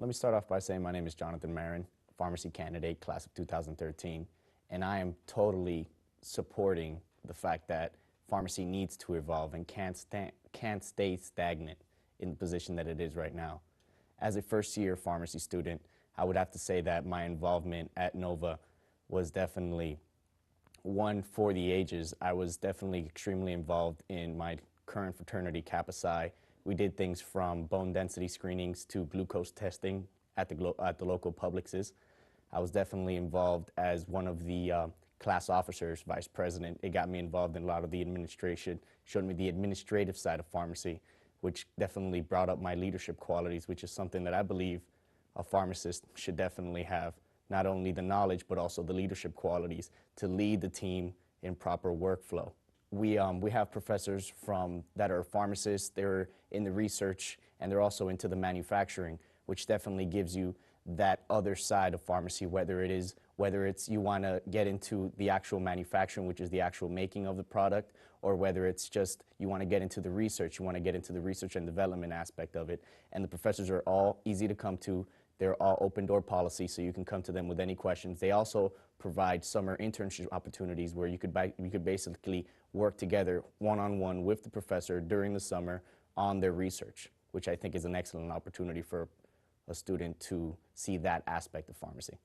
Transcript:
Let me start off by saying my name is Jonathan Marin, pharmacy candidate, class of 2013, and I am totally supporting the fact that pharmacy needs to evolve and can't stay stagnant in the position that it is right now. As a first-year pharmacy student, I would have to say that my involvement at Nova was definitely one for the ages. I was definitely extremely involved in my current fraternity, Kappa Psi. We did things from bone density screenings to glucose testing at the local Publixes. I was definitely involved as one of the class officers, vice president. It got me involved in a lot of the administration, showed me the administrative side of pharmacy, which definitely brought up my leadership qualities, which is something that I believe a pharmacist should definitely have. Not only the knowledge, but also the leadership qualities to lead the team in proper workflow. We have professors that are pharmacists, they're in the research, and they're also into the manufacturing, which definitely gives you that other side of pharmacy, whether it's you want to get into the actual manufacturing, which is the actual making of the product, or whether it's just you want to get into the research, you want to get into the research and development aspect of it. And the professors are all easy to come to. They're all open door policy, so you can come to them with any questions. They also provide summer internship opportunities where you could basically work together one-on-one with the professor during the summer on their research, which I think is an excellent opportunity for a student to see that aspect of pharmacy.